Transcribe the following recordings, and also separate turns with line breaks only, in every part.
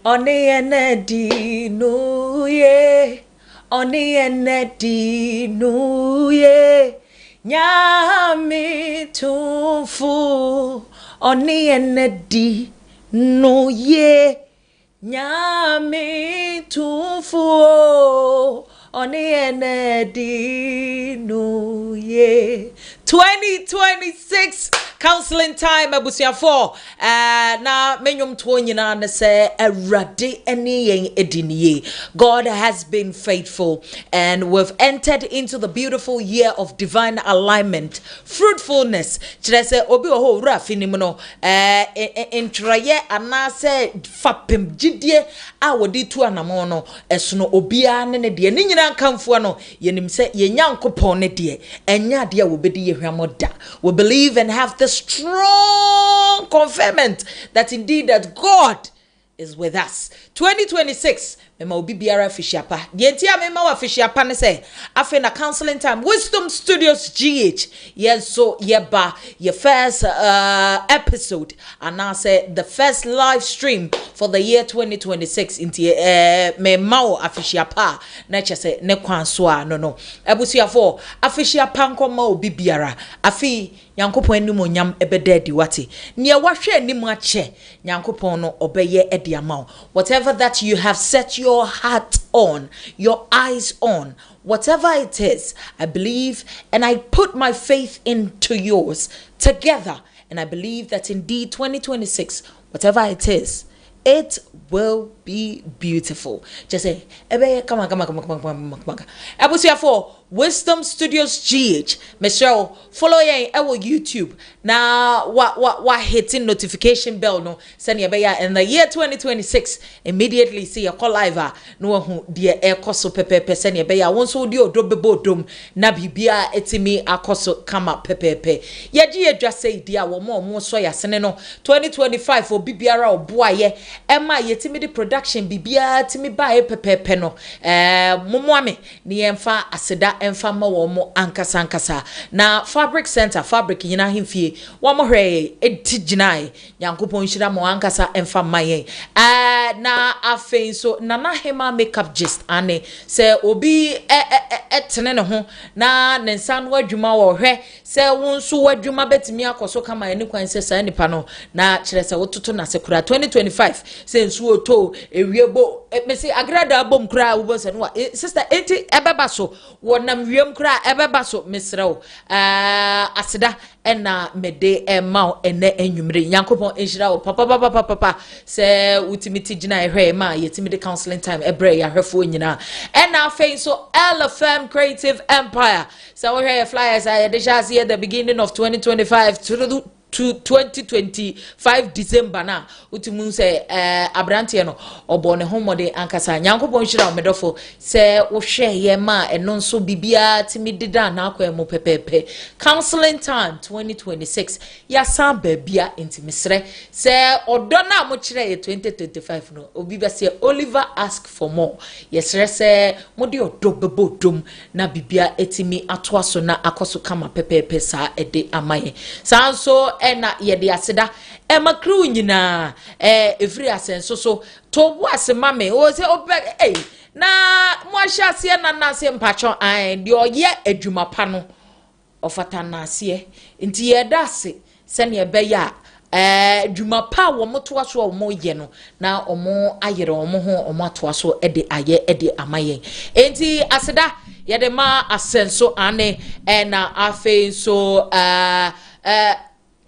Oni enedi nuye. Oni enedi nuye. Nyami tufu. Oni enedi nuye. Nyami tufu. Oni enedi nuye. 2026 counseling time abusia 4 na menyum to nyina na say erade eni yen ediniye. God has been faithful and we've entered into the beautiful year of divine alignment, fruitfulness. Kire say obi ho wura finim no entraye anase fapem gidie a wodi tu anamo no esono obia ne de ne nyina kamfo no yenim se yenyankopon ne de enya de wo bedi yehwamoda. We believe and have the strong confirmation that indeed that God is with us. 2026 mema obi biara fishiapa dientia mema wa fishiapa ne say afi na counseling time Wisdom Studios GH. Yes, so yeba your first episode and I say the first live stream for the year 2026 into mema o afishiapa na che say ne kwanso a no ebusuafo afishiapa nkoma obi biara afi Yankopon anim onyam ebedadi wate ne wahwe anim ache Yankopon no obeye edi ama. Whatever that you have set your heart on, your eyes on, whatever it is, I believe and I put my faith into yours together, and I believe that indeed 2026, whatever it is, it will be beautiful. Just say, come on. Ebusiafo Wisdom Studios GH. Michelle, follow ye our YouTube. Now, what hitting notification bell no? Send your beya in the year 2026. Immediately see your call live. No who dear air coso pepe send your beya. Once so dio drobe dum na bibia etimi akoso come up pepe. Ye just say dear more so ya seneno 2025 for bibiara or boy Emma yetimi the production bibia timi ba pepe no. Mumwame ni emfa aseda enfama womo ankasa na fabric center fabric yina himfie womo hwe etijinai Yankopon hira mo ankasa enfama yen na afei so nana hema makeup gist ane se obi etene ne ho na nensa no adwuma wo hwe se wonso wadwuma betimi akoso kama eni kwan se sa nipa no na kire se wototo na sekura 2025 se nsu oto ewiebo mesi agrada bom kura wo se no sister enti ebeba so wonam wiem kura ebeba so mesrew aseda ena mede emma ene enwumre Yankopon enhira wo papa se utimiti gina ehwe ma yetimi de counseling time ebre ya hwefo nyina ena afei so LFM Creative Empire so we hear flyers I deja see at the beginning of 2025 to 2025 December na utimu se abrante no obone homode ankasa Yankopon hira medofo se wo hwe ye ma eno nso bibia timi dida na akwemo pepepe counseling time 2026 ya san babia intimisre se odona mo kire 2025 no obi be se Oliver ask for more yesre se mode odobebodom na bibia etimi atoaso na akoso kama pepepe sa ede amaye sanso ena yede aseda emakru nyina efri asenso so to bo asemame o se obe na mo ahyasie na nase mpacho an de oye adwuma pa no ofata nase nti yedase se ne beya adwuma pa wo moto aso wo mo ye no na omo ayere omo ho omo ato aso ede aye ede amaye nti aseda yede ma asenso ane na afe so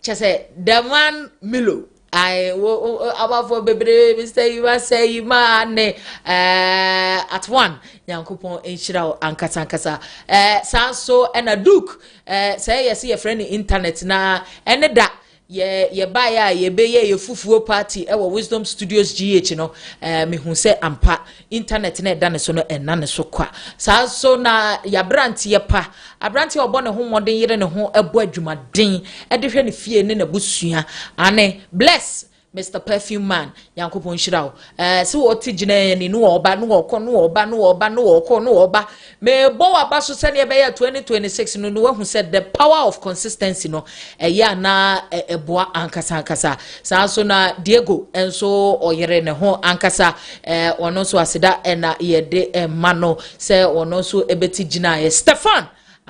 chese the man Milo I about for baby Mr. You say you man at one Yankopon enhira ankasa sanso and a duke say you see a friend in internet na and that ye baya ye beye ye fufuo party e Wisdom Studios GH no me hu se ampa internet na da ne so no enna ne so kwa so na ya brant ye pa abrant ye obo ne ho modern yire ne ho ebo adwumaden e de hwe ne fie ne na busua ane bless Mr. Perfume Man, Yankopon Shirao. So what Tijane ni no oba, no oko, no oba, no oba, no oko, no oba. Me boa basu sani beya 2026 no who said the power of consistency no ya na boa ankasa. So na Diego enso oyere ne ho ankasa ono so aseda na yede mano se ono so ebeti gina Stefan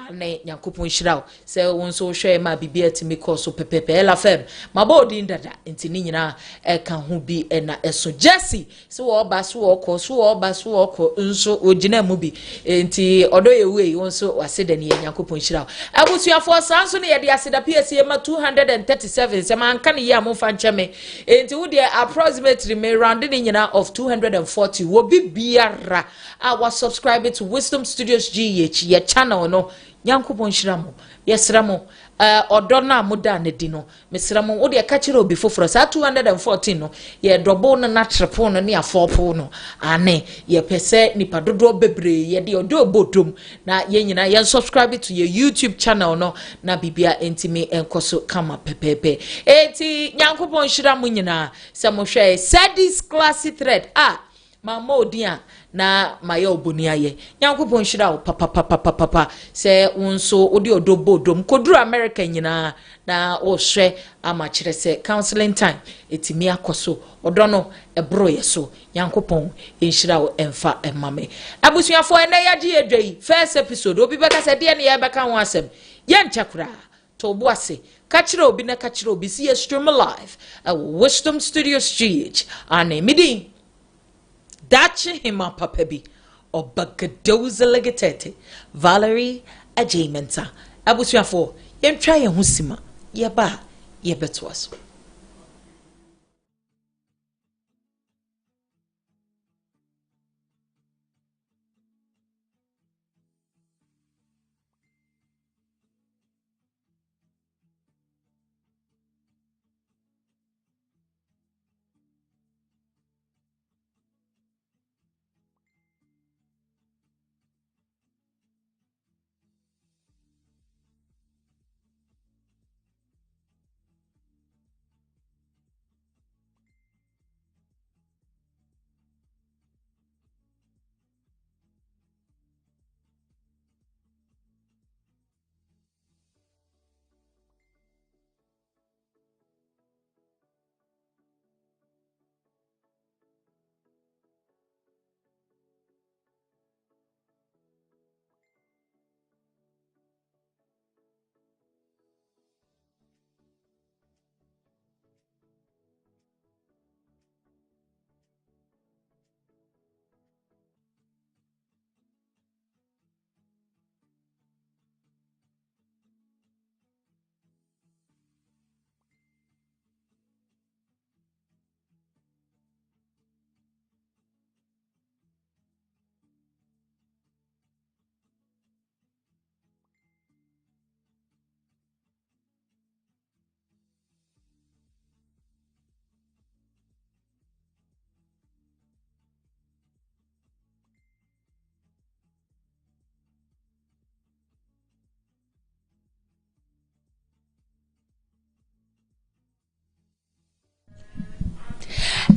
ane Yankopon Shirao se won so hwe ma bibia timi cause so pepepe ela fem mabodi ndada enti ni nyina ka ho bi na eso Jesse so wo ba so wo ko nso ogina mu bi enti odo yewe won so waseda ne Yankopon Shirao abusuafo sanso ne yede aseda PSA ma 237 se man kan ye amfa ncheme enti wo de approximately me round ne nyina of 240 wo bi biara wa subscribe to Wisdom Studios GH ye channel no Yankopon Shiramo yesramo odona muda ne di no mesramo wo de ka kire obi foforo sa 214 no ye double na triple no ne afopo no ane ye pese nipa dodo bebre ye de odo bodom na ye nyina ye subscribe to your YouTube channel no na bibia entimi enkoso kama pepepe enti Yankopon Shiramo nyina se mo hwe Sadis classy thread mama odia na maye obonia ye Yankopon Shirao papa se unso odi odobodom koduru America nyina na o hwe ama kire se counseling time etimi akoso odono ebro ye so Yankopon Shirao emfa emame abusuafo ena yaji edwei first episode obi beka se de ne ye beka ho asem ye nchakura to boase kachiro obi na kachiro obi see stream live Wisdom Studios GH ane midi Dachi hima papebi obagadoza legetete Valerie Ajamenta abusuafo yentwa ye husima ye ba ye beto aso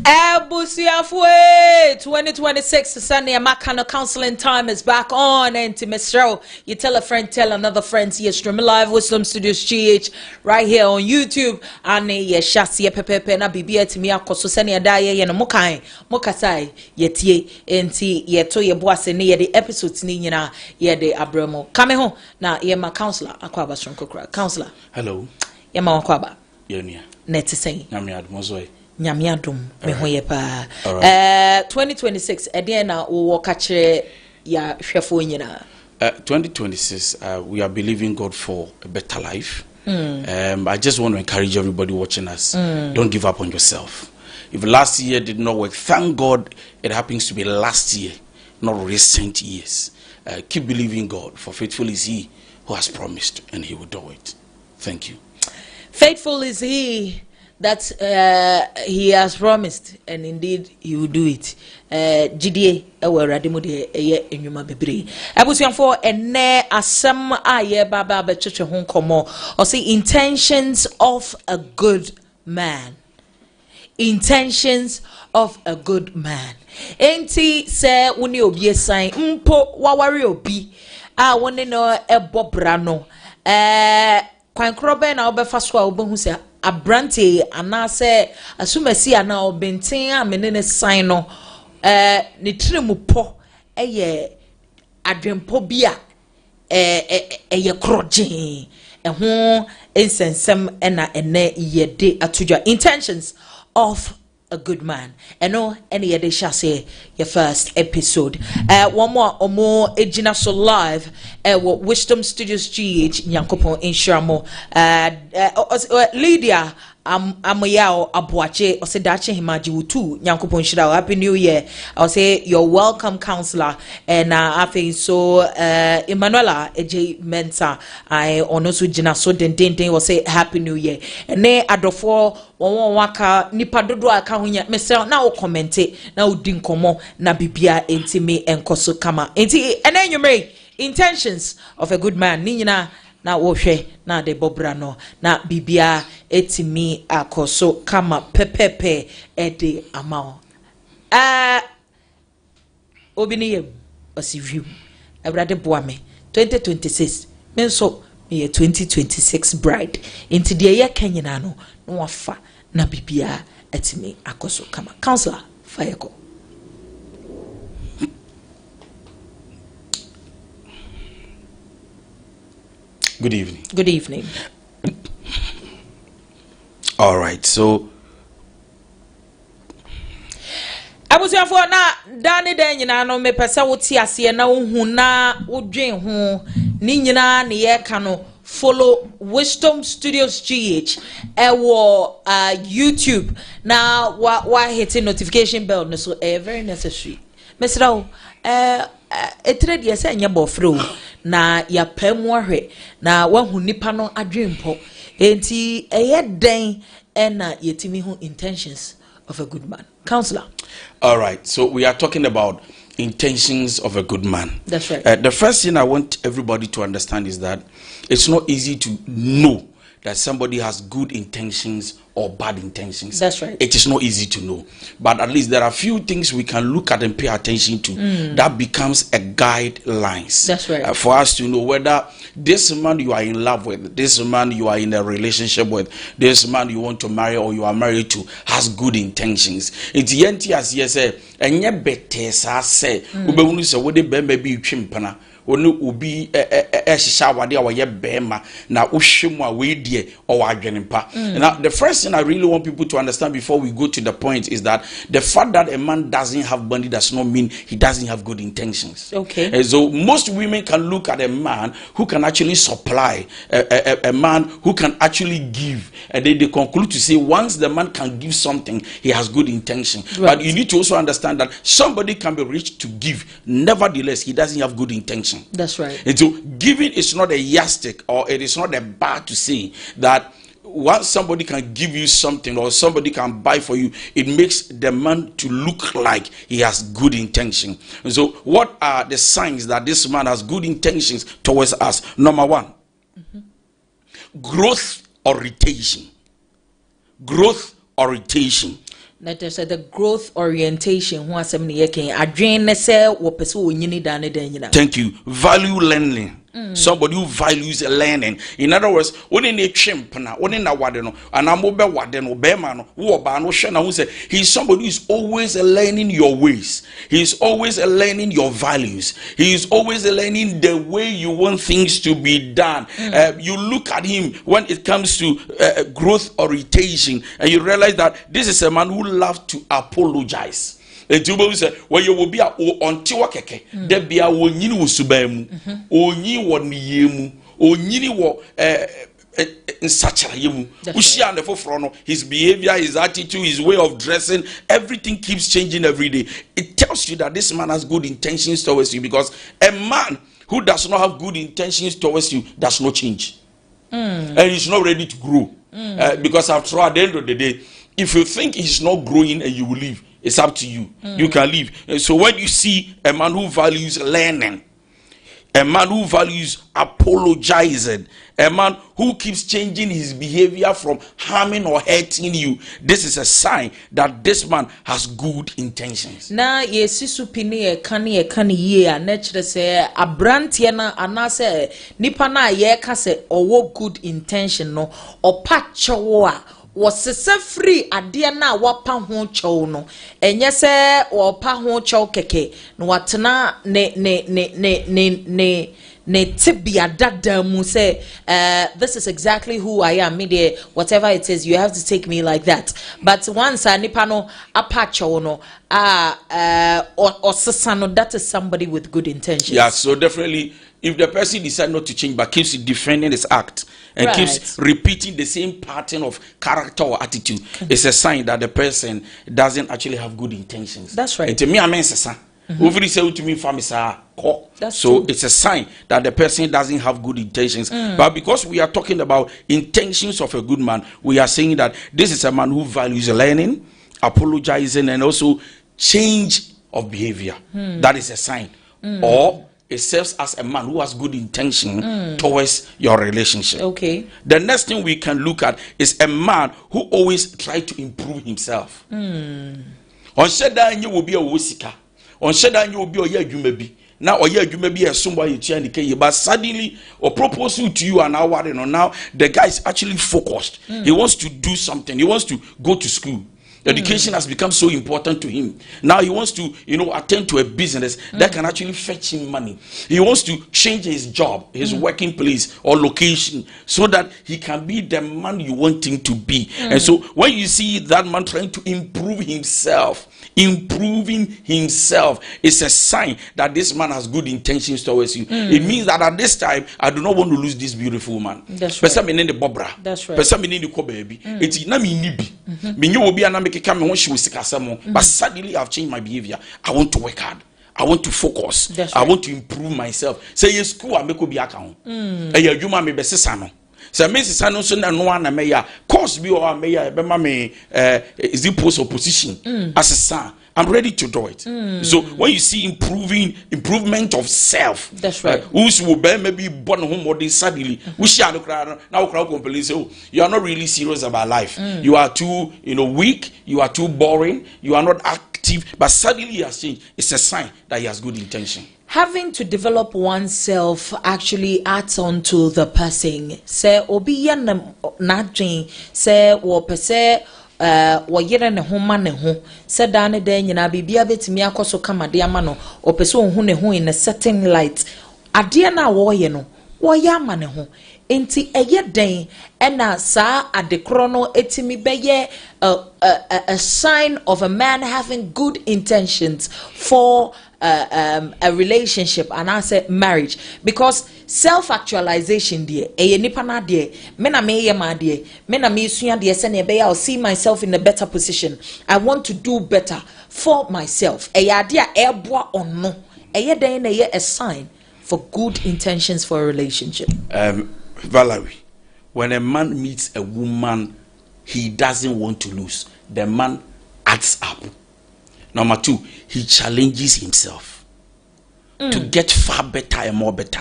Ebusiafwe 2026 Sunday Makano counseling time is back on and to Miss Show. You tell a friend, tell another friend. See you stream live Wisdom Studios GH right here on YouTube. And ye shasi pepepe na bibia to me akoso sani adaye ye no mokai mokasai ye tie enti ye to ye boase ne ye the episodes ni nyina ye de abramo. Kame ho na ye ma counselor akwaba sonkokra. Counselor.
Hello.
Ye ma akwaba.
Ye nia.
Neti sei.
Nyame admozoi.
Nyamiadum me hoye pa 2026 eden na wo ka kire ya hwefo nyina
2026 we are believing God for a better life. I just want to encourage everybody watching us, don't give up on yourself. If last year did not work, thank God it happens to be last year, not recent years. Keep believing God, for faithful is he who has promised and he will do it. Thank you.
Faithful is he that he has promised, and indeed he will do it. GDA ewerade de eye enwuma bebre abusuanfo enne asem aye baba be twetwe ho nkomo or say intentions of a good man. intentions of a good man. Enti se woni obi esan mpo waware obi a woni no ebo bra no kwan krobe na obefa so a obehu se abrante anase asumasi ana obenten a menene san no ne trimupo eye adwempo bia eye krogen ho insensem ena ene yede atudwa intentions of a good man. Eno any yede shall say your first episode. One more omo ejina so live Wisdom Studios GH Nyankopon Inshiramo Lydia amoyao abuache osedache himaji wutu Nyankopon Shira. Happy New Year. I'll say you're welcome, counselor. And I think so Emanuela AJ Mensa I onosu jina so den will say Happy New Year. And ne adofo won waka nipa dodo aka hunya mesel na o comment na o din komo na bibia enti me enkoso kama enti enenwumre intentions of a good man ni nyina na wohwe na de bobra no na bibia etimi akoso kama pepepe ede amao obiniyem osiview ebrade boame 2026 menso me 2026 bride into the year Kenya no wafa na bibia etimi akoso kama. Counselor fire go.
Good evening.
Good evening.
All right, so
abusuafo na dani den nyina no mepesa woti ase na ohu na wodwen ho ni nyina ne ye ka no follow Wisdom Studios GH YouTube na wa hit notification bell no so very necessary. Mesra etre de se anya bofro na ya pamu ahwe na wahu nipa no adwempo enti den na yetimi hu intentions of a good man. Counselor.
All right, so we are talking about intentions of a good man.
That's right.
The first thing I want everybody to understand is that it's not easy to know that somebody has good intentions or bad intentions.
That's right.
It is not easy to know. But at least there are a few things we can look at and pay attention to that becomes a guidelines.
That's right.
For us to know whether this man you are in love with, this man you are in a relationship with, this man you want to marry or you are married to has good intentions. It's yenti as you say, and ye better say, ubewunu se wode bembe bi twimpana. Onu ubi shisha wade awaye bema na uhwemu a we die or adwenimpa. Now the first thing I really want people to understand before we go to the point is that the fact that a man doesn't have money does not mean he doesn't have good intentions.
Okay.
And so most women can look at a man who can actually supply, a man who can actually give, and they conclude to say once the man can give something, he has good intention.
Right.
But you need to also understand that somebody can be rich to give, nevertheless he doesn't have good intention.
That's right.
And so giving is not a yardstick, or it is not a bar to say that once somebody can give you something or somebody can buy for you, it makes the man to look like he has good intention. And so what are the signs that this man has good intentions towards us? Number one, growth orientation. Growth orientation.
That is the growth orientation. Who asem ne yeken adwen ne se wo pese wo nyini da ne dan nyina.
Thank you. Value learning. Somebody who values learning. In other words, when in a chimp na, when in a wadeno, and I'm over wadeno, bemano, who no shana, who say he's somebody who is always learning your ways. He's always learning your values. He is always learning the way you want things to be done. You look at him when it comes to growth orientation, and you realize that this is a man who loves to apologize. Etubo say when you will be on tiwa keke de bia wonyini wo suban mu onyi wo niye mu onyini wo nsachara mu ushia ne foforo no his behavior, his attitude, his way of dressing, everything keeps changing every day. It tells you that this man has good intentions towards you, because a man who does not have good intentions towards you does not change. And he's not ready to grow. Because after all, at the end of the day, if you think he's not growing and you will leave, it's up to you. You can leave. And so when you see a man who values learning, a man who values apologizing, a man who keeps changing his behavior from harming or hurting you, this is a sign that this man has good intentions.
Na yesi supini e kani ye a nature se abrantie na anase nipa na ye ka se owo good intention no opa chewo a wɔsese free ade na wapa ho chew no enye se wɔpa ho chew keke no watena ne tibia dada mu say this is exactly who I am, me whatever it is you have to take me like that. But once nipa no apacho no osesa no, that is somebody with good intentions.
Yeah, so definitely if the person decides not to change but keeps defending his act and keeps repeating the same pattern of character or attitude, it's a sign that the person doesn't actually have good intentions.
That's right.
And to me, I mean, so
true.
it's a sign that the person doesn't have good intentions. But because we are talking about intentions of a good man, we are saying that this is a man who values learning, apologizing, and also change of behavior. That is a sign. Or it serves as a man who has good intention towards your relationship.
Okay.
The next thing we can look at is a man who always tries to improve himself. On sheda you will be a wusika. On sheda you will be a yajumebi. Now or yajumebi as somebody you but suddenly or proposing to you an hour and now the guy is actually focused. He wants to do something. He wants to go to school. Education has become so important to him. Now he wants to, attend to a business that can actually fetch him money. He wants to change his job, his working place or location, so that he can be the man you want him to be. And so when you see that man trying to improving himself, it's a sign that this man has good intentions towards you. It means that at this time, I do not want to lose this beautiful man.
That's right.
That's right. But suddenly I've changed my behavior. I want to work hard. I want to focus.
Right.
I want to improve myself. Say yes, school I make be account. You ma me be sano. So me sano so na no na me ya course bi or me ya be ma me is the post of position as a son. I'm ready to do it. So when you see improvement of self,
that's right.
Who's will be maybe born home more than suddenly. We share the crowd now. Crowd complain say, "Oh, you are not really serious about life. You are too, weak. You are too boring. You are not active." But suddenly he has changed. It's a sign that he has good intention.
Having to develop oneself actually adds on to the person. Say obi ya na dream. Say wo pese. Wayere ne ho ma ne ho se da ne da nyina bibia betimi akoso kama de ama no opese ohun ne ho in a certain light ade na wo ye no wo ya ama ne ho enti eye den ena sa adekro no etimi beye a sign of a man having good intentions for a relationship and I say marriage, because self-actualization dear nipa na dear me na me ye ma dear me na me sua dear se na be I'll see myself in a better position. I want to do better for myself. Dear eboa ono den na ye a sign for good intentions for a relationship.
Valerie, when a man meets a woman he doesn't want to lose, the man acts up. Number two, he challenges himself to get far better and more better.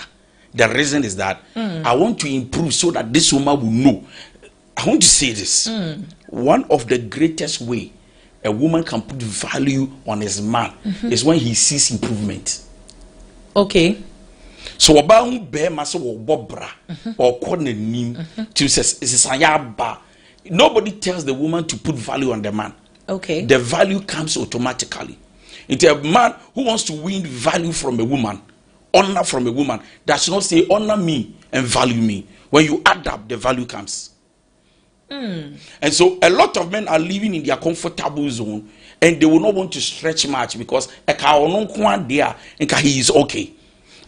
The reason is that I want to improve so that this woman will know. I want to say this. One of the greatest way a woman can put value on his man is when he sees improvement.
Okay.
So about bear maso bobra or nim to say nobody tells the woman to put value on the man.
Okay.
The value comes automatically. It's a man who wants to win value from a woman, honor from a woman, does not say honor me and value me. When you add up, the value comes. And so a lot of men are living in their comfortable zone and they will not want to stretch much because he is okay.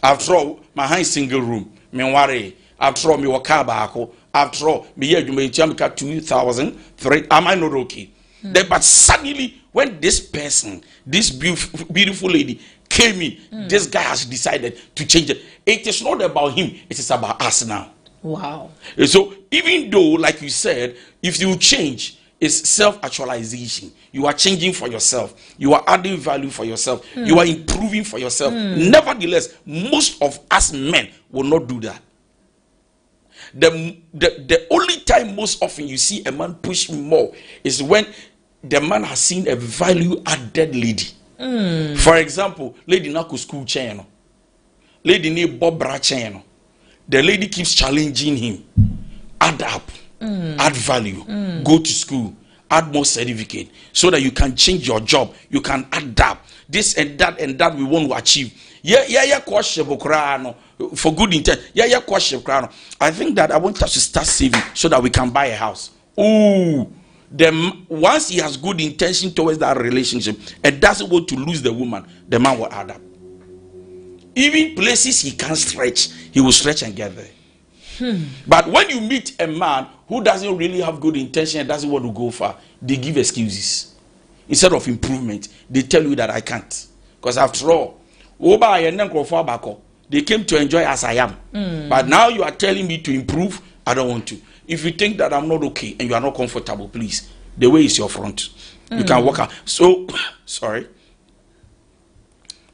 After all, my high single room, me worry. After all, me waka baako. After all, me here you may 2,000, 3. Am I not okay? But suddenly, when this person, this beautiful lady came in, this guy has decided to change it. It is not about him, it is about us now.
Wow.
And so, even though, like you said, if you change, is self-actualization. You are changing for yourself. You are adding value for yourself. You are improving for yourself. Nevertheless, most of us men will not do that. The only time most often you see a man push more is when the man has seen a value added lady. For example, lady na school chain, lady ni bobra chain. The lady keeps challenging him. Add up, add value, go to school, add more certificate, so that you can change your job, you can adapt this and that we want to achieve. Question for good intent. Question. I think that I want us to start saving so that we can buy a house. Then once he has good intention towards that relationship and doesn't want to lose the woman, the man will add up. Even places he can't stretch, he will stretch and get there. But when you meet a man who doesn't really have good intention and doesn't want to go far, they give excuses. Instead of improvement, they tell you that I can't. Because after all, they came to enjoy as I am. But now you are telling me to improve, I don't want to. If you think that I'm not okay and you are not comfortable, please, the way is your front. You can walk out. So, sorry.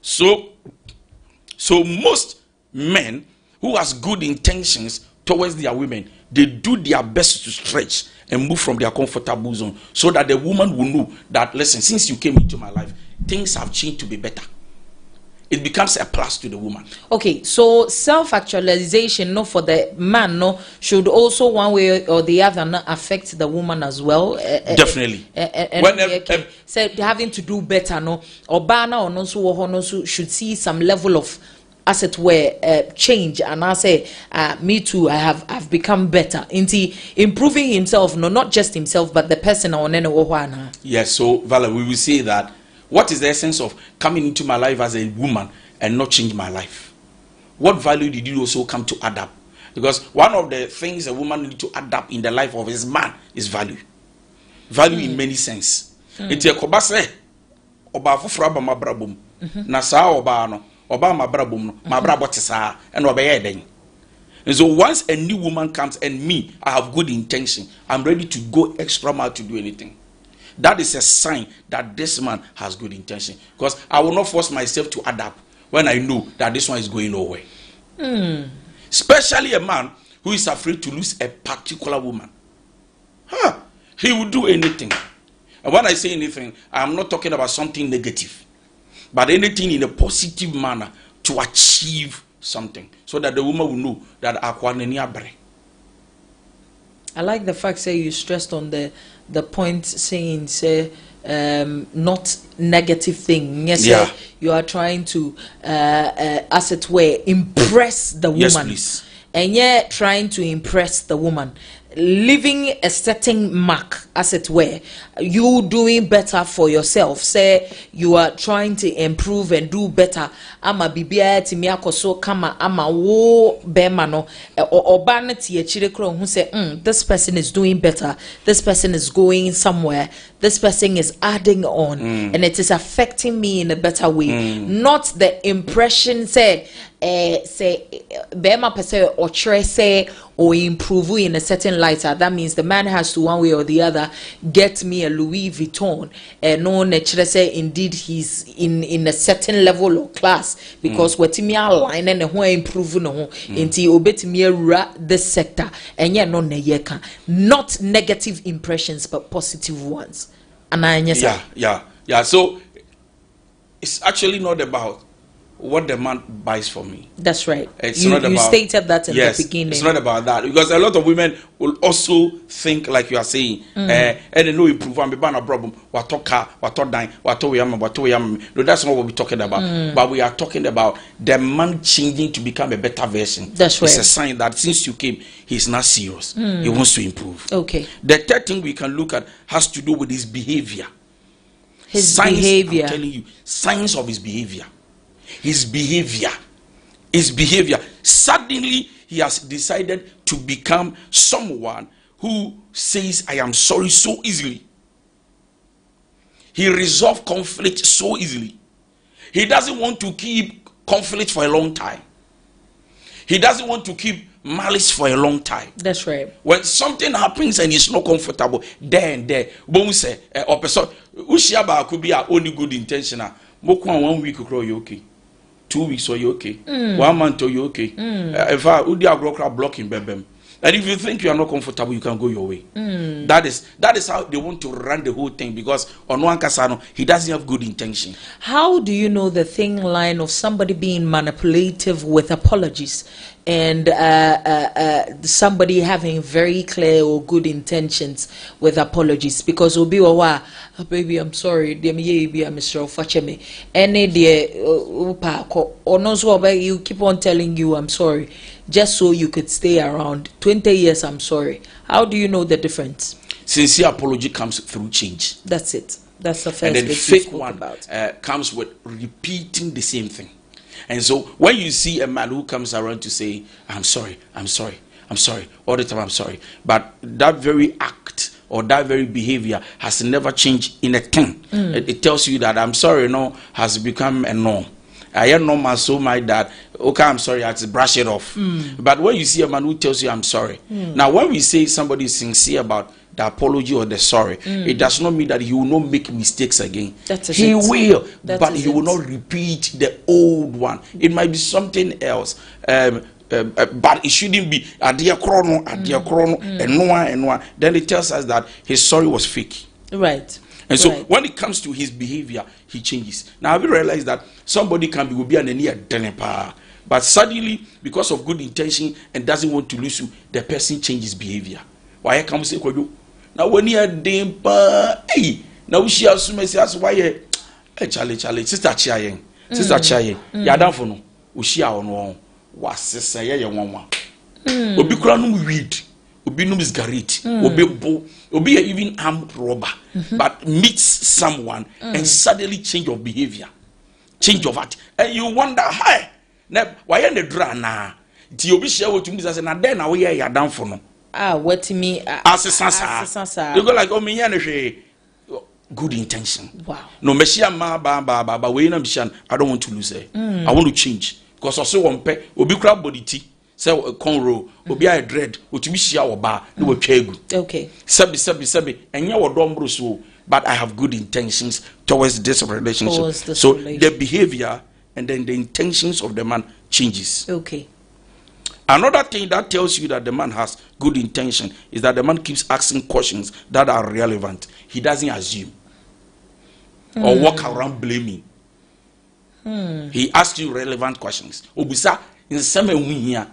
So most men who has good intentions towards their women, they do their best to stretch and move from their comfortable zone so that the woman will know that, listen, since you came into my life, things have changed to be better. It becomes a plus to the woman. Okay, so self-actualization, no, for the man, no, should also one way or the other not affect the woman as well. Definitely. Said having to do better, no, or bana or no so should see some level of, as it were, change. And I say, me too, I've become better. Into improving himself, no, not just himself, but the person on any. Yes, so Vala, we will say that. What is the essence of coming into my life as a woman and not change my life? What value did you also come to adapt? Because one of the things a woman needs to adapt in the life of his man is value. Value in many sense. It's a kobase oba fufra ba mabrabum. Na saa oba no oba mabrabum no mabrabo tesa and obeye den. And so once a new woman comes and me, I have good intention, I'm ready to go extra mile to do anything. That is a sign that this man has good intention. Because I will not force myself to adapt when I know that this one is going nowhere. Especially a man who is afraid to lose a particular woman. He will do anything. And when I say anything, I'm not talking about something negative, but anything in a positive manner to achieve something, so that the woman will know that I like the fact say you stressed on the point saying say not negative thing. Yes, yeah. You are trying to as it were impress the woman. Yes, please. And yet trying to impress the woman, leaving a certain mark, as it were, you doing better for yourself. Say you are trying to improve and do better. Ama bibia timiako so kama ama wo bemano or baneti a chirikro who say this person is doing better, this person is going somewhere, this person is adding on, and it is affecting me in a better way. Not the impression say bema per se or say or improve in a certain light. That means the man has to one way or the other get me a Louis Vuitton and no nature say indeed he's in a certain level or class because what me align and who improve no into obet me this sector and yet not negative impressions but positive ones. And yeah. So it's actually not about what the man buys for me. That's right. It's not about, you stated that in the beginning. It's not about that, because a lot of women will also think like you are saying, and they know improve and be a problem. What car, what dine, what yam. No, that's not what we're talking about. But we are talking about the man changing to become a better version. That's right. It's a sign that since you came, he's not serious. He wants to improve. Okay. The third thing we can look at has to do with his behavior. His behavior. I'm telling you, signs of his behavior. His behavior. Suddenly, he has decided to become someone who says, I am sorry so easily. He resolves conflict so easily. He doesn't want to keep conflict for a long time. He doesn't want to keep malice for a long time.
That's right.
When something happens and it's not comfortable, there, boom say, or person, Ushiaba could be our only good intention. Mokwan 1 week, you okay. 2 weeks, or you okay. 1 month, or you okay. If I would blocking, bebem. And if you think you are not comfortable, you can go your way. That is how they want to run the whole thing, because on one Kasano, he doesn't have good intention.
How do you know the thin line of somebody being manipulative with apologies and somebody having very clear or good intentions with apologies? Because obi wa baby, I'm sorry, dem ye be Mr. Facheme. Any you keep on telling you I'm sorry, just so you could stay around. 20 years, I'm sorry. How do you know the difference?
Sincere apology comes through change.
That's it. That's the first.
And then fake one comes with repeating the same thing. And so when you see a man who comes around to say, I'm sorry, I'm sorry, I'm sorry, all the time I'm sorry, but that very act or that very behavior has never changed in a thing. It tells you that I'm sorry has become a norm. I am normal so much that, okay, I'm sorry, I have to brush it off. But when you see a man who tells you I'm sorry, now when we say somebody is sincere about the apology or the sorry, it does not mean that he will not make mistakes again. He will, but he will not repeat the old one. It might be something else. But it shouldn't be a dear chrono, and no. Then it tells us that his sorry was fake.
Right.
And so when it comes to his behavior, he changes. Now have you realized that somebody can be an near denepa, but suddenly, because of good intention and doesn't want to lose you, the person changes behavior. Why come say now when you are dempa, hey, now she has to say why Charlie, sister Chiayen, ya down for no, Ushia on was say ya one. Obi kranum weed. Obi no miscarried, obi even armed robber, but meets someone and suddenly change of behavior, change of heart, and you wonder, hey, why are the drana? Ti obi share what you say na then we are down for no.
What me?
You go like, oh me good intention. Wow. No meshia ma ba we na mission. I don't want to lose her. I want to change because also one pe obi crab body tea. Say conro obi a dread otumi hia wo ba na watwa egu. Okay. Sabi enya wo dombro so, but I have good intentions towards this relationship. So the behavior and then the intentions of the man changes. Okay. Another thing that tells you that the man has good intention is that the man keeps asking questions that are relevant. He doesn't assume or walk around blaming. He asks you relevant questions. Obisa in some here.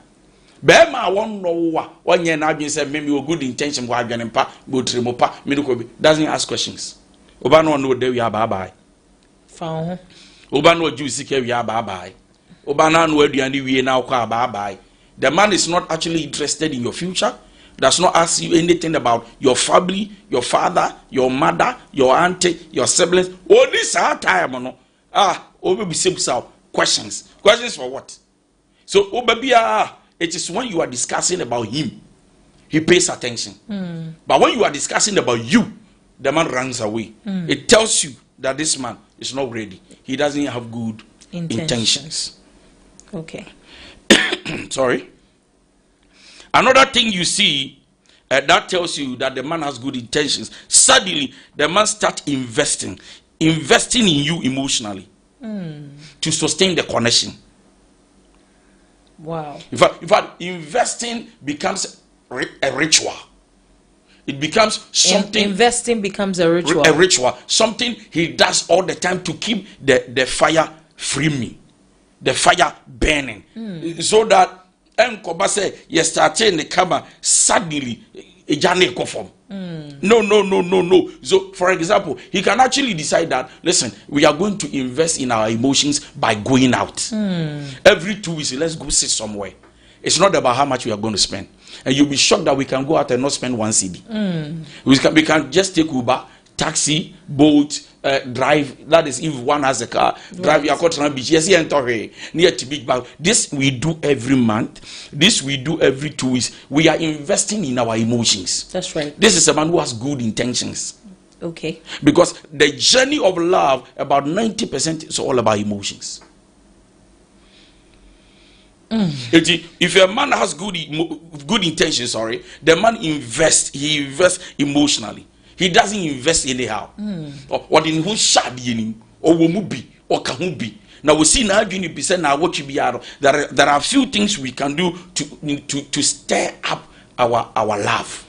Bema won no one year now say maybe a good intention for again pa go trimopa doesn't ask questions. Oba no know dey we are bye. Found Oba no juicy ke we are bye. Oba na no aduane wie na kwa bye. The man is not actually interested in your future. Does not ask you anything about your family, your father, your mother, your auntie, your siblings. All this time no. Oba be simple questions. Questions for what? So Oba be it is when you are discussing about him, he pays attention. But when you are discussing about you, the man runs away. It tells you that this man is not ready. He doesn't have good intentions. Okay. Sorry. Another thing you see that tells you that the man has good intentions. Suddenly, the man starts investing in you emotionally to sustain the connection. Wow. In fact, investing becomes a ritual. It becomes something. Investing becomes a ritual. A ritual. Something he does all the time to keep the fire flaming, the fire burning. So that say you start in the camera suddenly a journey go from. No. So, for example, he can actually decide that, listen, we are going to invest in our emotions by going out. Every 2 weeks, let's go sit somewhere. It's not about how much we are going to spend. And you'll be shocked that we can go out and not spend one cedi. We can just take Uber, taxi, boat, drive. That is if one has a car. Drive your car to the beach. Yes, near to big bag. This we do every month. This we do every 2 weeks. We are investing in our emotions. That's right. This is a man who has good intentions. Okay. Because the journey of love, about 90% is all about emotions. If a man has good intentions, the man invests. He invests emotionally. He doesn't invest anyhow. Or in who shadi or womubi or kahubi. Now we see now you be saying now what you be out. There are a few things we can do to stir up our love.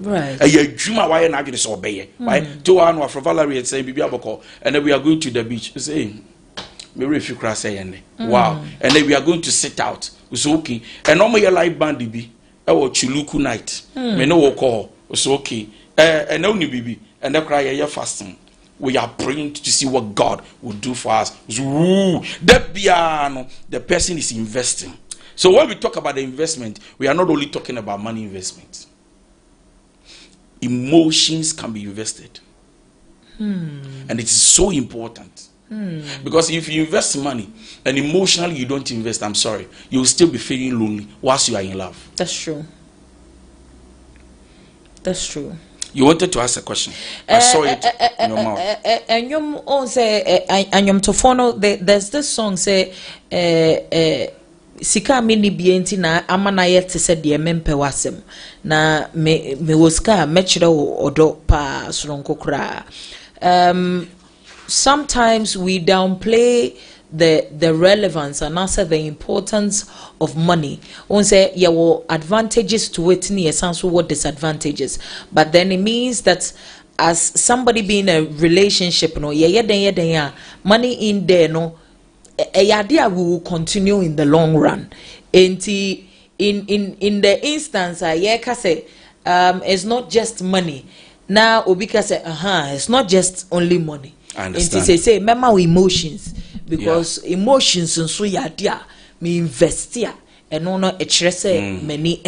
Right.
Dream why now you so obey. Right. To one for Valerie and say bibi aboko, and then we are going to the beach. Say, maybe if you cross say wow, and then we are going to sit out. It's okay. And normal your life band be. Our Chuluku night. Me no call. It's okay. And only baby. And then cry you're fasting. We are praying to see what God will do for us. The person is investing. So when we talk about the investment, we are not only talking about money investment. Emotions can be invested. And it is so important. Because if you invest money and emotionally you don't invest, I'm sorry, you will still be feeling lonely whilst you are in love.
That's true. That's true.
You wanted to ask a question. I saw it in your mouth.
And you say, and you to follow. There's this song say, "Sika mini bienti na amana yet said the mempe wasem na me woska mechira odo pa suronko kra." Sometimes we downplay the relevance and also the importance of money. On say there were advantages to it, and some what disadvantages. But then it means that as somebody being in a relationship, no, money in there, no, a idea will continue in the long run. And in the instance, it's not just money. Now, Obika say, it's not just only money.
I understand.
And say, remember emotions. Because emotions and so ya dia me invest ya and no etrese many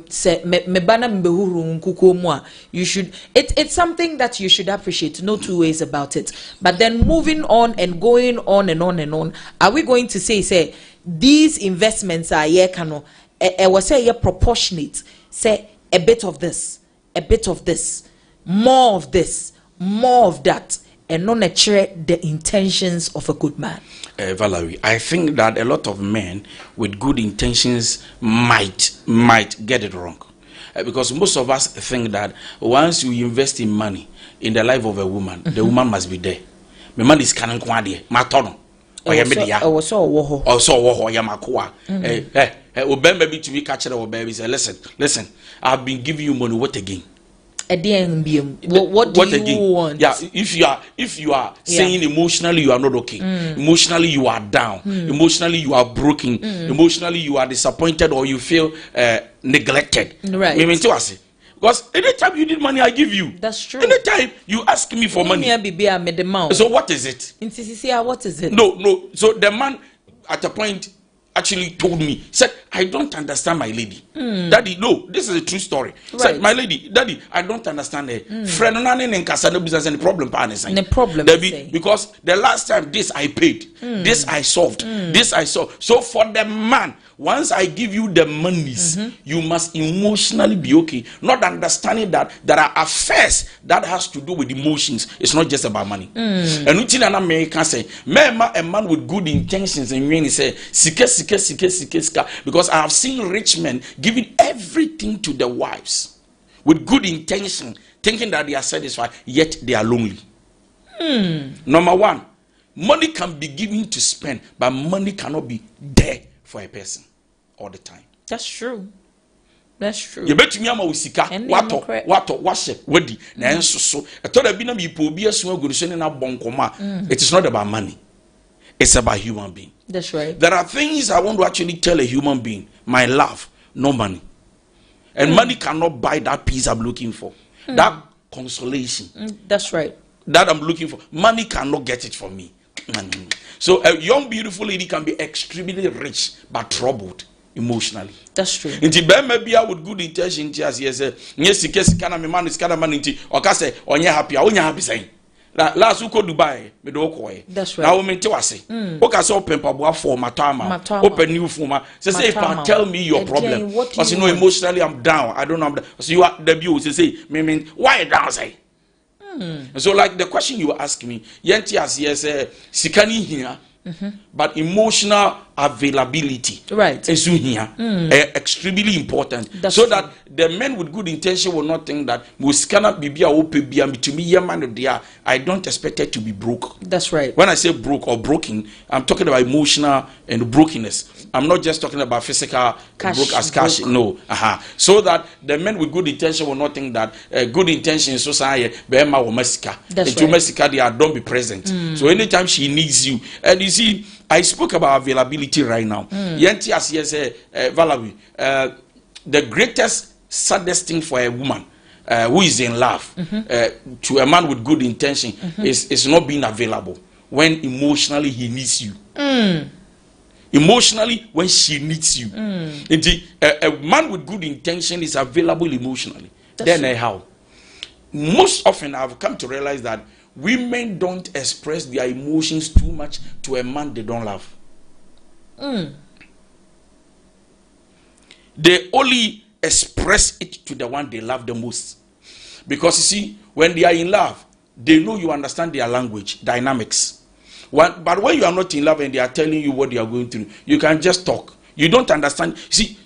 say me bana mbehuru nkuko mu a you should it's something that you should appreciate, no two ways about it. But then moving on and going on and on and on, are we going to say these investments are here kano was say here proportionate, say a bit of this, more of this, more of that, and not the intentions of a good man?
Valerie, I think that a lot of men with good intentions might get it wrong. Because most of us think that once you invest in money in the life of a woman, the woman must be there. My man is canon quadia, matono. Baby to be catcher or baby say, listen, I've been giving you money, what again?
What do you want?
Yeah, if you are saying emotionally you are not okay, emotionally you are down, emotionally you are broken, emotionally you are disappointed or you feel neglected.
Right.
Because anytime you need money, I give you.
That's true.
Anytime you ask me for money. So what is it?
What is it?
No. So the man at a point actually told me, said, I don't understand my lady. Daddy, no, this is a true story. Right. Said, my lady, Daddy, I don't understand her. Friend, the problem,
the problem,
because the last time this I paid, this I solved, this I solved. So for the man, once I give you the monies, you must emotionally be okay. Not understanding that there are affairs that has to do with emotions. It's not just about money. And which in an American say, a man with good intentions and really say, sika, because I have seen rich men giving everything to their wives with good intention, thinking that they are satisfied, yet they are lonely. Number one, money can be given to spend, but money cannot be there for a person all the time.
That's true. That's true.
You bet me ama usika wato washe wedi na ensoso etoda bi na mi po bi aso aguruso na bonkoma. It is not about money. It's about human being.
That's right.
There are things I want to actually tell a human being. My love, no money. And money cannot buy that peace I'm looking for. That consolation.
That's right.
That I'm looking for. Money cannot get it for me. So a young beautiful lady can be extremely rich but troubled emotionally.
That's true.
Inti be maybe with good intention as yes sika na me man is kana man inti o ka say onye happy onya happy say last week go Dubai me do ko.
That's right.
Now we mente wase o ka say open paboa for matama open new form say if you tell me your problem because you know emotionally I'm down, I don't know, so you are debut say me why down say. So like the question you ask me, yenti as yes sikani here, but emotional availability.
Right.
Extremely important.
That's
so
true.
that the men with good intention will not think that we cannot be to me, man, I don't expect it to be broke.
That's right.
When I say broke or broken, I'm talking about emotional and brokenness. I'm not just talking about physical broke as cash. No. So that the men with good intention will not think that good intention is society. That's right. Don't be present. So anytime she needs you, and you see, I spoke about availability right now. Valerie, the greatest saddest thing for a woman who is in love to a man with good intention is not being available when emotionally he needs you. Emotionally when she needs you. A man with good intention is available emotionally. Then how? Most often I've come to realize that women don't express their emotions too much to a man they don't love. They only express it to the one they love the most. Because you see, when they are in love, they know you understand their language, dynamics. But when you are not in love and they are telling you what they are going through, you can just talk. You don't understand. See,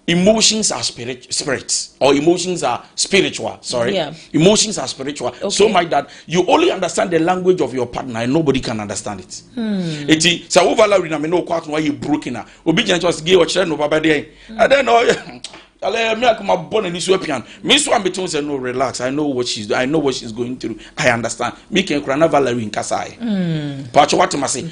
emotions are spirits, or emotions are spiritual. Sorry, emotions are spiritual. Okay. So much that you only understand the language of your partner, and nobody can understand it. It's so overall. I know quite why you broken. Obedience was gay or children over there. I don't know. No, relax. I know what she's doing. I know what she's going through. I understand. Me can crana Valerie in Kasai. Pacho what must say?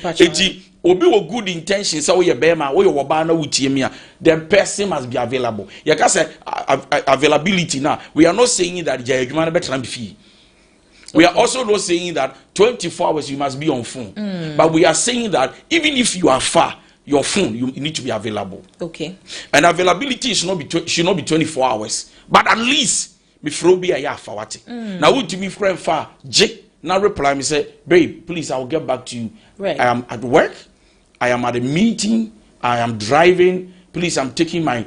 Obi with good intentions. So you bema or you wabana with yemia. The person must be available. You can say availability now. We are not saying that you man better than fee. We are also not saying that 24 hours you must be on phone. But we are saying that even if you are far, your phone, you need to be available. Okay. And availability should not be 24 hours. But at least before be a year for what. Now would to be friend far J now reply me say, babe, please I'll get back to you. Right. I am at work, I am at a meeting, I am driving, please I'm taking my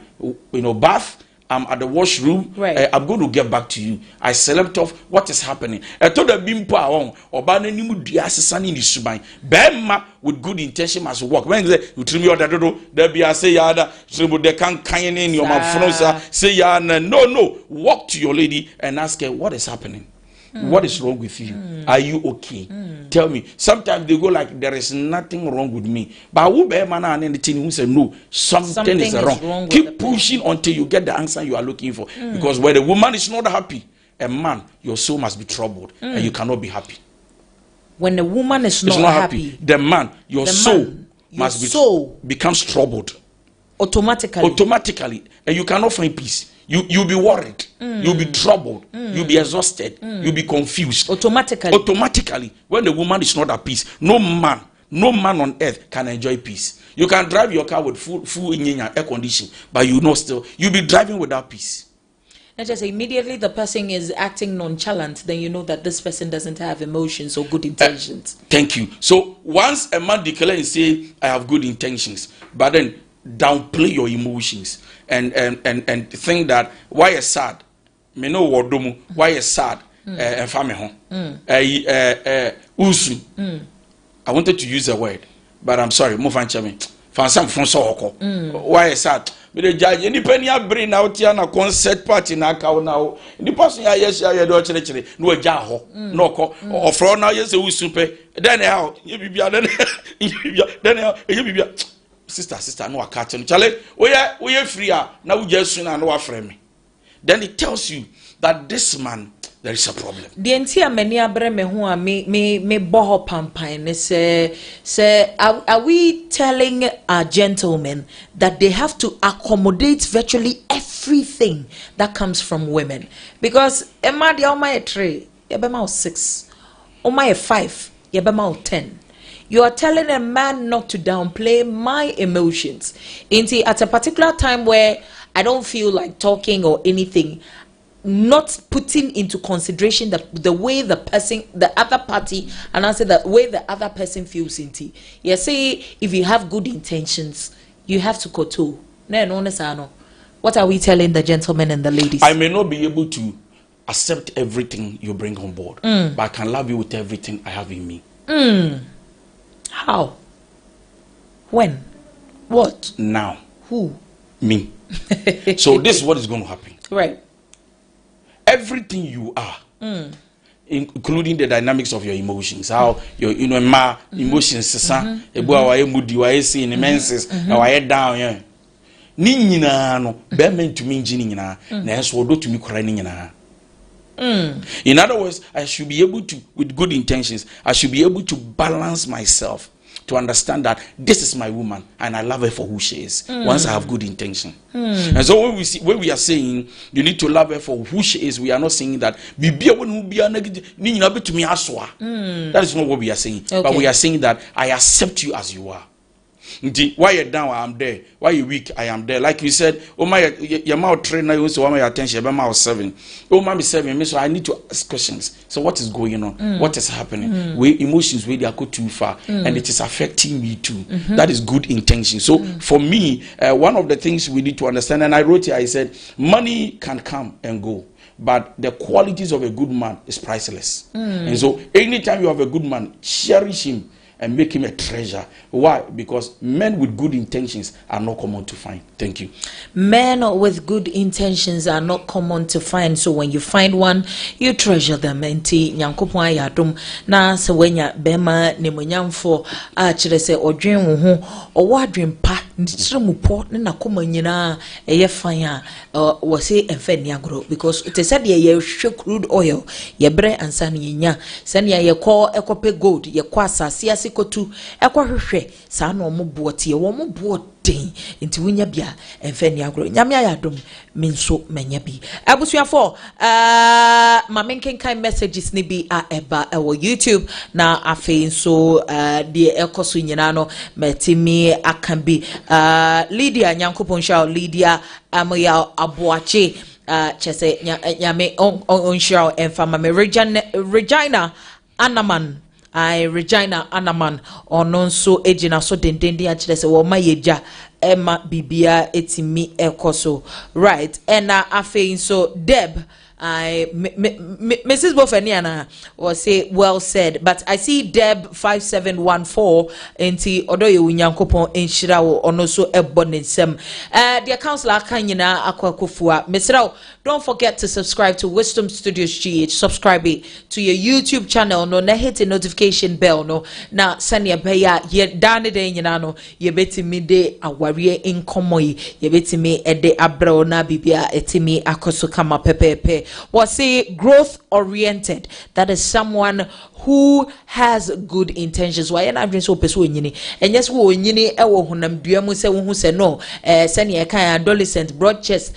bath. I'm at the washroom. Right. I'm going to get back to you. I select off what is happening. I told the bimpa on or bananimu diasani in the subai. Bema with good intention must work. When they trim your dado, there be a say yada, tribu de can kayan in your mafrosa, say yana. No. Walk to your lady and ask her what is happening. What is wrong with you? Are you okay? Tell me. Sometimes they go like there is nothing wrong with me. But who be man and anything who say no, something is wrong. Keep pushing until you get the answer you are looking for. Because when a woman is not happy, a man, your soul must be troubled and you cannot be happy. When a woman is not happy, the man, your soul becomes troubled. Automatically. And you cannot find peace. You'll be worried, you'll be troubled, you'll be exhausted, you'll be confused. Automatically, when the woman is not at peace, no man on earth can enjoy peace. You can drive your car with full air condition, but you'll be driving without peace.
And just immediately the person is acting nonchalant, then you know that this person doesn't have emotions or good intentions.
Thank you. So once a man declares and say, I have good intentions, but then downplay your emotions and think that why is sad me no wodomu why is sad and family home usu I wanted to use a word but I'm sorry move on chame fansam from so why is sad me the judge any penny bring out here na concert party na ka now the person yes ya do chire no agya ho no ko or from now yes usu pe then how you bibia then how you bibia sister no akate no chale we free na we just na no afrɛ me then it tells you that this man there is a problem.
The entire many abre me ho a me boho pampan ne say are we telling our gentlemen that they have to accommodate virtually everything that comes from women? Because emma dia o my 3 ye be ma 6 o my 5 ye be ma 10. You are telling a man not to downplay my emotions. At a particular time where I don't feel like talking or anything, not putting into consideration the way the person, the other party, and I say the way the other person feels into. You say if you have good intentions, you have to koto. No. What are we telling the gentlemen and the ladies?
I may not be able to accept everything you bring on board, but I can love you with everything I have in me.
How? When? What?
Now.
Who?
Me. So this is what is going to happen.
Right.
Everything you are, including the dynamics of your emotions, how your emotions, moody, why see in menses, why down here. Nina no, be meant to mean Jinina, Nanso do to me crying. In other words, I should be able to, with good intentions, I should be able to balance myself to understand that this is my woman and I love her for who she is. Once I have good intention. And so when we are saying you need to love her for who she is, we are not saying that that is not what we are saying. Okay. But we are saying that I accept you as you are. Why you're down, I am there. Why you're weak, I am there. Like you said, oh my, your mouth trainer, you want my attention, your mouth 7. Oh, mommy 7, so I need to ask questions. So what is going on? What is happening? We emotions where they are go too far, and it is affecting me too. That is good intention. So for me, one of the things we need to understand, and I wrote here, I said, money can come and go, but the qualities of a good man is priceless. And so anytime you have a good man, cherish him and make him a treasure. Why? Because men with good intentions are not common to find. Thank you.
Men with good intentions are not common to find. So when you find one, you treasure them. Enti nyankopon ayadom na se wenya bema nemonyamfo a kire se odwen wo ho owo adwen pa ntire mu po ne nakoma nyina eye fan a wo se emfa ni agro because it said ye hwe crude oil ye bre ansa ne nya sane ye ko ekope gold ye ko asase kotu ekohwehwe saa na omo bote ye wo mo boten nti wunya bia emfa ni agro nyame ayadom minso menya bi abusuafo ma menkenkan messages ni bi a eba ewo YouTube na afi nso de ekoso nyina no metimi akan bi Lydia nyankopon sha Lydia amoya aboache chese nyame on sha emfa ma Regina Anaman Regina Anaman ono nso ejina so dendende a kire se wo ma yeja Emma bibia etimi ekoso right and afi nso Deb Mrs. Bofaniana was say well said, but I see Deb 5714 enti odoye unyankopon enhira wo ono so ebonensem the counselor kanyina akwakofua mesraw. Don't forget to subscribe to Wisdom Studios GH. Subscribe to your YouTube channel. No, na hit the notification bell. No, na sanya beya ye dane de nyina no ye betimi de aware inkomoi ye betimi ede abro na bibia etimi akoso kama pepepe. Was say growth oriented. That is someone who has good intentions. Why na adwen so peso nyini. Enyes wo nyini ewo honam dua mu se wo hu se no sanya kan adolescent broad chest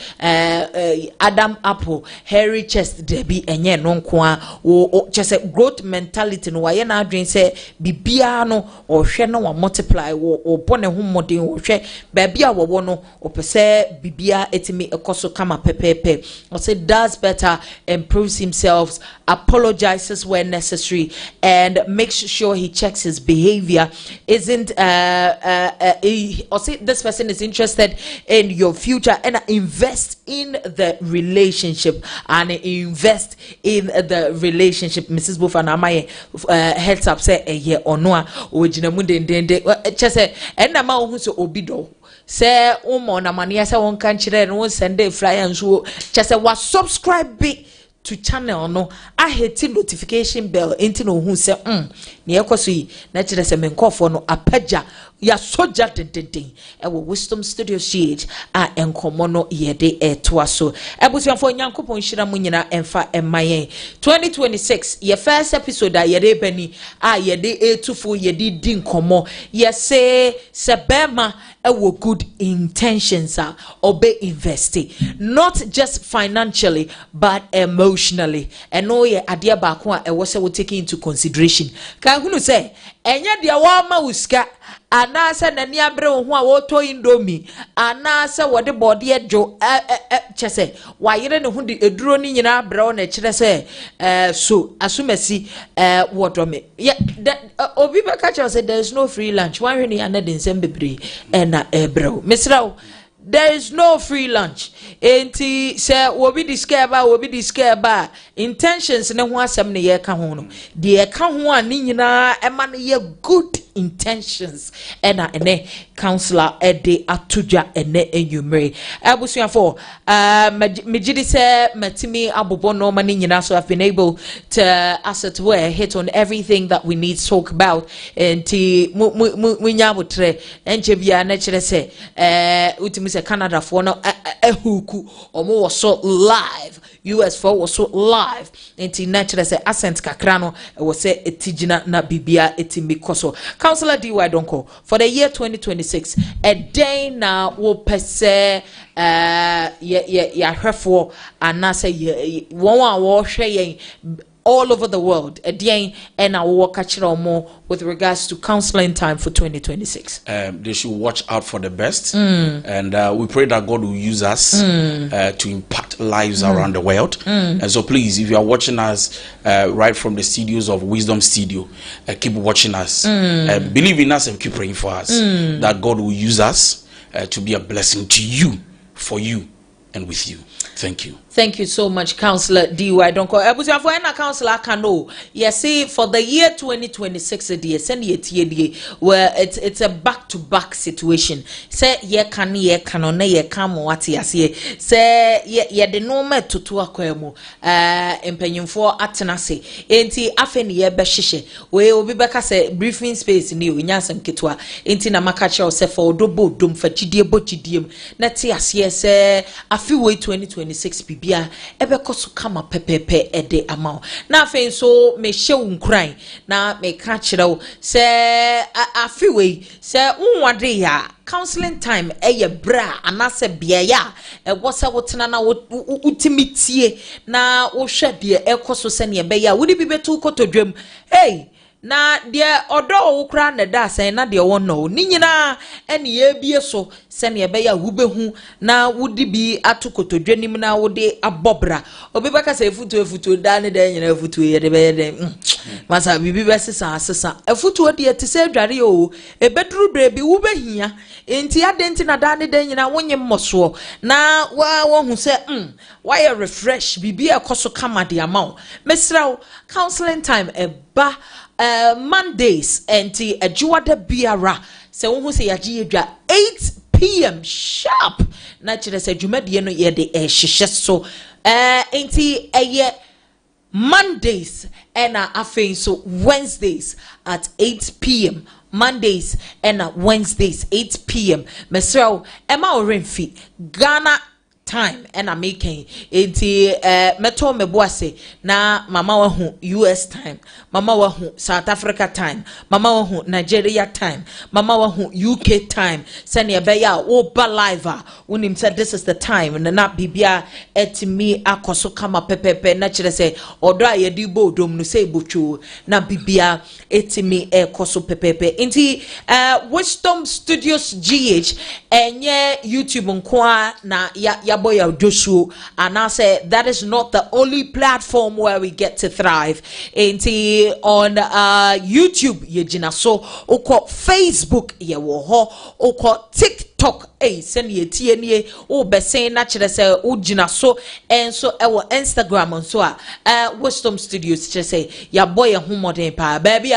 Adam Apple, hairy chest, Debbie, and ye non qua or just a growth mentality. No, I na dream say bibiano or sheno or multiply or born a home model or share baby our wono or per se bibia etimi a coso kama pepepe or say does better, improves himself, apologizes when necessary, and makes sure he checks his behavior. Isn't or say this person is interested in your future and invest in the relationship and invest in the relationship. Mrs. Bofana my heads up say ye onwa ojina mu dendende chese enna ma ohun so obido say umo na mania say won kan kire no send flyer nso chese wa subscribe be to channel no I hit notification bell enti no hu se ne ekoso yi na kire se menkofo no apaja ya soja dendenden ewo Wisdom Studios GH a enkomo no yede etoa so ebusuafo nyankopon hira mu nyina emfa emayen 2026 ye first episode a yede bani a yede etufo yede di nkomo ye se bema ewo good intentions a obe investing not just financially but emotionally eno ye ade ba ko a ewo se we take into consideration kan hunu se enye dia wa ma uska anasa nani abre ho a woto indomie anasa wode body ejo chese wayire ne ho de eduro ni nyina abre o na kire se so asumasi wodome obi be catch us say there is no free lunch wan hwe ni anade nsem bebre na ebre misrawo there is no free lunch. Enti se wobi discover intentions ne ho asem ne ye ka ho no de ye ka ho a ni nyina e ma ne ye good intentions ene counselor ede atuja ene enyumre abusuafo megidi se matimi abobo no mani nyina, so I've been able to as it were hit on everything that we need to talk about enti munya botre enche bia na kire se utimi se Canada for no ehuku omo was so live, US for was so live enti na kire se accent kakra no was say etijina na bibia etimi koso. Counselor DY Donko, for the year 2026 a day na wo pese ya hwefo anase won a wo hwe yen all over the world a day and I will catch more with regards to counseling time for 2026.
They should watch out for the best, and we pray that God will use us to impact lives around the world. And so please, if you are watching us right from the studios of Wisdom Studio, keep watching us, believe in us and keep praying for us, that God will use us to be a blessing to you, for you, and with you. Thank you.
Thank you so much, Counselor DY Donko. Ebusia for na counselor kano. Yes, see for the year 2026 where it's a back-to-back situation. Say ye can na ye come what ye say. Say ye de no me tutu akwemu. Empenyimfo atenase. Enti afeni ye behihye. We obi beka say briefing space ni onyasem ketwa. Enti na makache se for odobo dom fa gidie botidiem. Na te ase se afi we 2026 bibia ebe koso kama pepepe ede amao na afen so me hye unkran na me ka kire se afiwe se unwade ya counseling time eye bra anase bia ya wose wotena na utimitie na wo hwede ekoso se ne be ya wodi bi betu kotodwam hey na de odo ukra na da sen na de won no ni nyina ene ye bie so se ne be ya wubehu na wudi bi atokotodwanim na wode abobra obi baka se efutu da ne da nyina efutu ye de be de masa bibi be sesa efutu de te se adware o ebeduru bre bi wubehia enti adenti na da ne da nyina wonye mmoso na wa hu se why refresh bibi ekoso kama de amao mesraw counseling time eba Mondays enti ajuwada biara se wo se yaji edwa 8 p.m. sharp na kire se dwumadie no ye de hihye so enti eye Mondays and afin so Wednesdays at 8 p.m. Mondays and Wednesdays 8 p.m. Mesrao Emma Orenfi Ghana time and I'm making it meto meboase na mama wahu US time, mama wahu South Africa time, mama wahu Nigeria time, mama wahu UK time. Send ya beya oba live unim said this is the time and na bibia etimi akoso kama pepepe na chire se odo ayedi bo dom no say bochu na bibia etimi ekoso pepepe inti Wisdom Studios GH enye YouTube nkwa na ya boy Joshua and I say that is not the only platform where we get to thrive. Enti on YouTube yejina so oko Facebook ye wo ho oko TikTok send ye tie nie o be say na kire say o gina so and so e Instagram on so Wisdom Studios kire say ya boy ho modern pa baby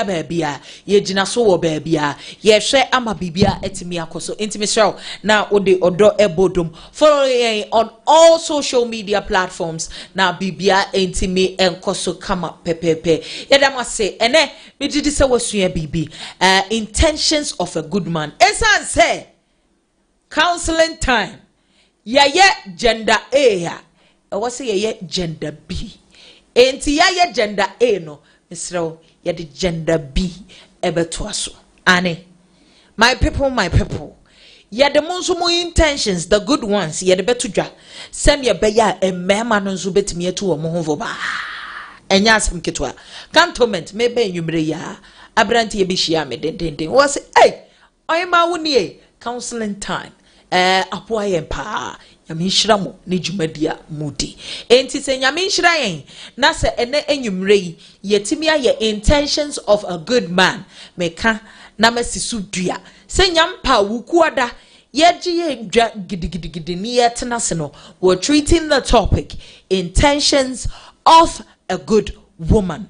ye gina so wo baby ye hwe ama bibia etimi akoso intimi show na ode odo ebodom follow ye on all social media platforms na bibia intimi enkoso kama pepepe yedama say ene me didi say wasua bibi intentions of a good man esan say counseling time ye gender A ya was say ye gender B enti ye gender A no misro ye the gender B ebetoaso ane my people ye the monsumo intentions the good ones ye the betudwa send ye beya e mema no nso betimi etu wo ho vo ba enya asem ketwa cantonment mebe enwumre ya abranti ye bihia me dendenden was hey oyema woni counseling time apoa yen pa nyame nhira mo ne dwumadia mudi enti se nyame nhira yen na se ene enwumre yi yetimi aye intentions of a good man meka na masisu dua se nyampa wukuada yeji ye dwa gidigidi ni yetena se no we're treating the topic intentions of a good woman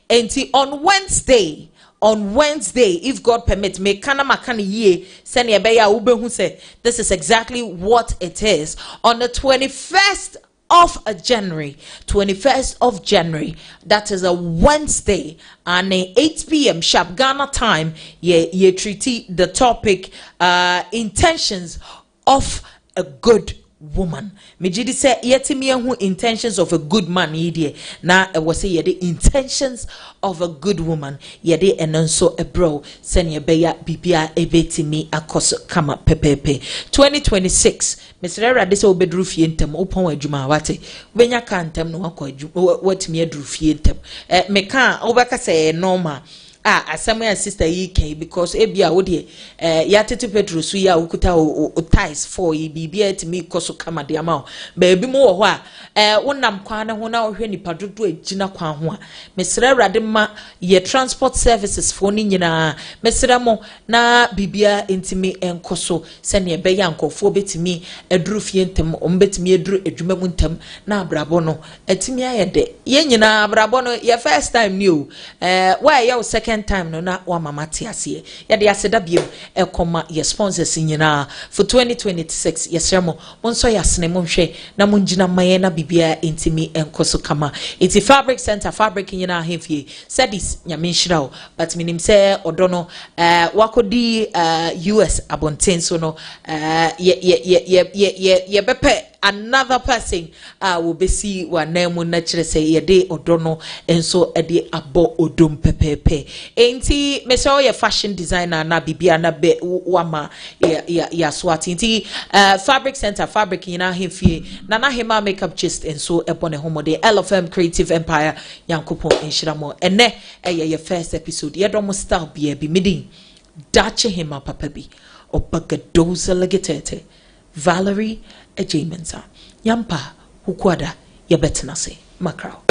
enti on Wednesday on Wednesday, if God permits, me kana makani ye send ya beya ube who say this is exactly what it is. On the 21st of January, 21st of January, that is a Wednesday, and 8 p.m. sharp Ghana time, ye treaty the topic intentions of a good woman. Mejidi say yetimi hu intentions of a good man yedie na e was say yede intentions of a good woman yede enonso ebro sene beya bibia ebetimi akoso kama pepepe. 2026 Mr. Rade say obedru fie ntem opon adwuma wate benya ka ntem no akọ adwuma watimi adru fie ntem meka obeka say normal asama sister yi kan because ebia wo de ya tete petro su ya ukuta o ties for yi bibia timi koso kama de ama baabi mu wo ho wonam kwan na ho na ohwe nipa dodo agina kwan ho a mesra awrade ma ye transport services for ni nyina mesra mo na bibia entimi enkoso se ne be ya nkofo betimi aduru fie ntem ombetimi aduru adwuma mu ntem na abrabo no atimi ayede ye nyina abrabo no ye first time ni o why ye second time no na wa mama tiase ya de aseda biem ekoma ye sponsors nyina for 2026 yesremo monso yasne monhwe na monjina maye na bibia intimi enkoso kama iti fabric center fabric nyina ahefie sadis nyame nhyirawo but minim se odono wakodi US abonten so no ye bepe another person will be see wa name na kire say ye de odono enso e de abo odom pepepe enti me say ye fashion designer na bibia na be wama ya swati enti fabric center fabric ina hemfie na hema makeup gist enso ebone homode LFM creative empire yankopon enhiramo ene ye first episode ye dom style bia bi midin dache hema papa bi obagadoza legetete Valerie Ejimensa Yampa Hukwada Yabetanase Macro.